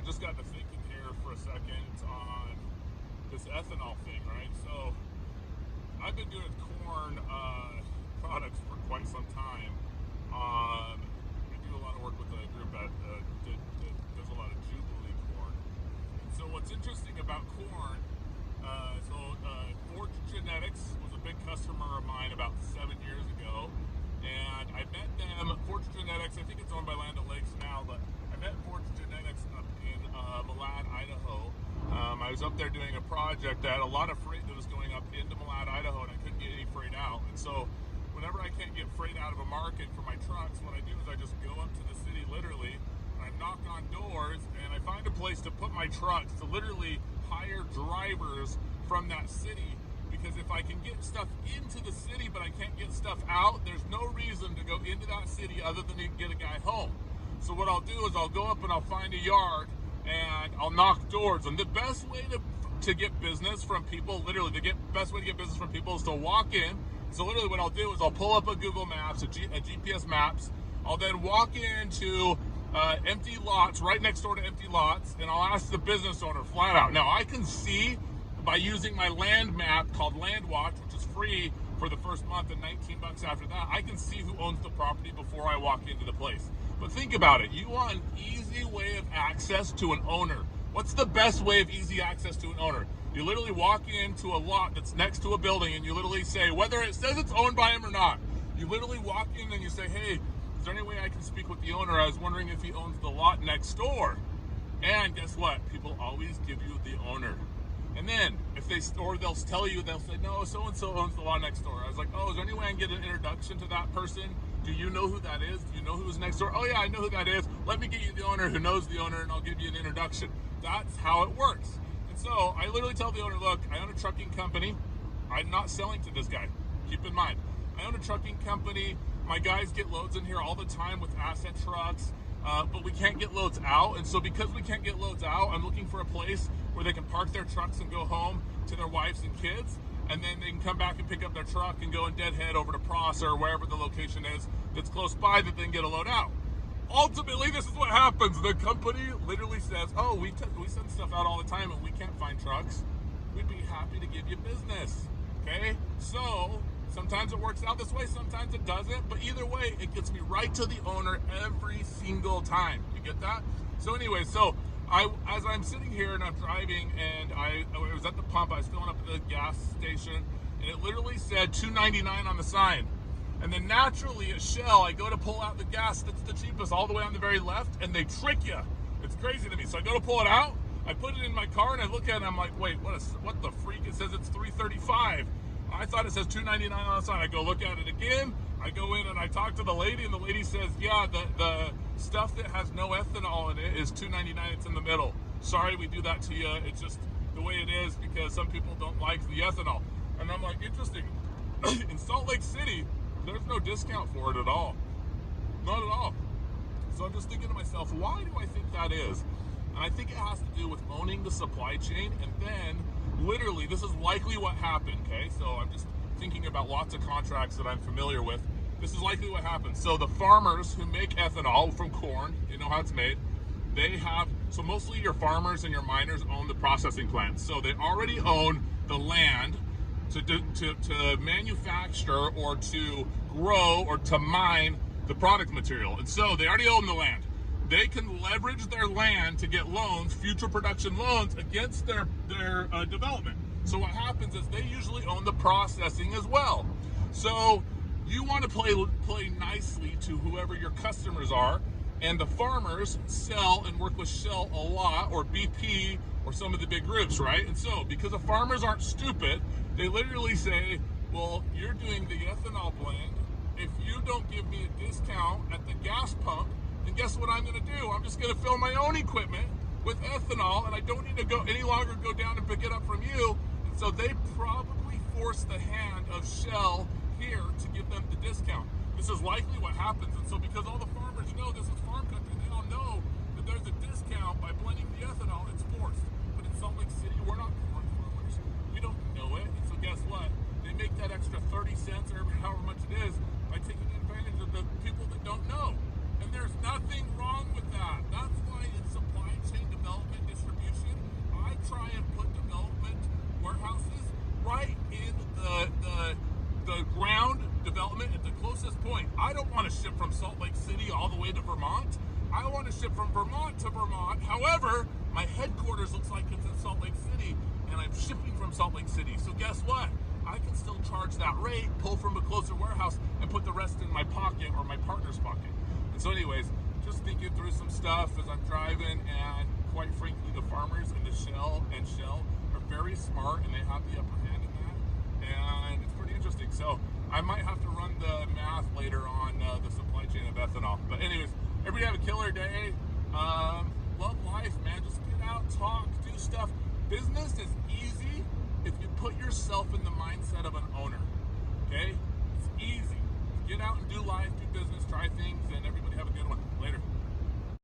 just got to thinking here for a second on this ethanol thing, right? So I've been doing corn products for quite some time. I do a lot of work with a group that does a lot of Jubilee corn. And so what's interesting about corn, Forge Genetics was a big customer of mine about 7 years ago. And I met them, Forge Genetics, I think it's owned by Land O'Lakes now, but I met Forge Genetics up in Malad, Idaho. I was up there doing a project that had a lot of freight that was going up into Malad, Idaho, and I couldn't get any freight out. And so whenever I can't get freight out of a market for my trucks, what I do is I just go up to the city literally, and I knock on doors, and I find a place to put my trucks, to literally hire drivers from that city. Because if I can get stuff into the city but I can't get stuff out, there's no reason to go into that city other than to get a guy home. So what I'll do is I'll go up and I'll find a yard and I'll knock doors. And the best way to get business from people, literally best way to get business from people is to walk in. So literally what I'll do is I'll pull up a Google Maps, a GPS Maps. I'll then walk into empty lots, right next door to empty lots, and I'll ask the business owner flat out. Now I can see by using my land map called Land Watch, which is free for the first month and $19 after that, I can see who owns the property before I walk into the place. But think about it. You want an easy way of access to an owner. What's the best way of easy access to an owner? You literally walk into a lot that's next to a building and you literally say, whether it says it's owned by him or not, you literally walk in and you say, hey, is there any way I can speak with the owner? I was wondering if he owns the lot next door. And guess what? People always give you the owner. And then, they'll tell you, they'll say, no, so-and-so owns the lot next door. I was like, oh, is there any way I can get an introduction to that person? Do you know who that is? Do you know who's next door? Oh, yeah, I know who that is. Let me get you the owner who knows the owner, and I'll give you an introduction. That's how it works. And so I literally tell the owner, look, I own a trucking company. I'm not selling to this guy. Keep in mind, I own a trucking company. My guys get loads in here all the time with asset trucks. But we can't get loads out, and so because we can't get loads out, I'm looking for a place where they can park their trucks and go home to their wives and kids, and then they can come back and pick up their truck and go and deadhead over to Pross or wherever the location is that's close by that they can get a load out. Ultimately, this is what happens. The company literally says, oh, we send stuff out all the time and we can't find trucks. We'd be happy to give you business, okay? So sometimes it works out this way, sometimes it doesn't, but either way, it gets me right to the owner every single time. You get that? So anyway, as I'm sitting here and I'm driving, and I was at the pump, I was filling up at the gas station, and it literally said $2.99 on the sign. And then naturally at Shell, I go to pull out the gas that's the cheapest all the way on the very left, and they trick you. It's crazy to me. So I go to pull it out, I put it in my car, and I look at it, and I'm like, wait, what the freak? It says it's $3.35. I thought it says $2.99 on the sign. I go look at it again. I go in and I talk to the lady, and the lady says, yeah, the stuff that has no ethanol in it is $2.99. It's in the middle. Sorry, we do that to you. It's just the way it is because some people don't like the ethanol. And I'm like, interesting. In Salt Lake City, there's no discount for it at all. Not at all. So I'm just thinking to myself, why do I think that is? And I think it has to do with owning the supply chain, and then literally, this is likely what happened, okay? So I'm just thinking about lots of contracts that I'm familiar with. This is likely what happened. So the farmers who make ethanol from corn, you know how it's made, so mostly your farmers and your miners own the processing plants. So they already own the land to manufacture or to grow or to mine the product material. And so they already own the land. They can leverage their land to get loans, future production loans, against their development. So what happens is they usually own the processing as well. So you want to play nicely to whoever your customers are, and the farmers sell and work with Shell a lot, or BP, or some of the big groups, right? And so because the farmers aren't stupid, they literally say, well, you're doing the ethanol blend. If you don't give me a discount at the gas pump, and guess what I'm going to do? I'm just going to fill my own equipment with ethanol, and I don't need to go any longer go down and pick it up from you. And so they probably force the hand of Shell here to give them the discount. This is likely what happens. And so because all the farmers know this is farm country, they all know that there's a discount by blending the ethanol. It's forced. But in Salt Lake City, we're not corn farmers. We don't know it. And so guess what? They make that extra 30 cents or however much it is by taking advantage of the people that don't know. And there's nothing wrong with that. That's why in supply chain development, ship from Vermont to Vermont. However, my headquarters looks like it's in Salt Lake City, and I'm shipping from Salt Lake City. So guess what? I can still charge that rate, pull from a closer warehouse, and put the rest in my pocket or my partner's pocket. And so anyways, just thinking through some stuff as I'm driving, and quite frankly, the farmers and the Shell are very smart, and they have the upper hand in that, and it's pretty interesting. So I might have to run the math later on the supply chain of ethanol. But anyways, everybody have a killer day. Love life, man. Just get out, talk, do stuff. Business is easy if you put yourself in the mindset of an owner. Okay? It's easy. Get out and do life, do business, try things, and everybody have a good one. Later.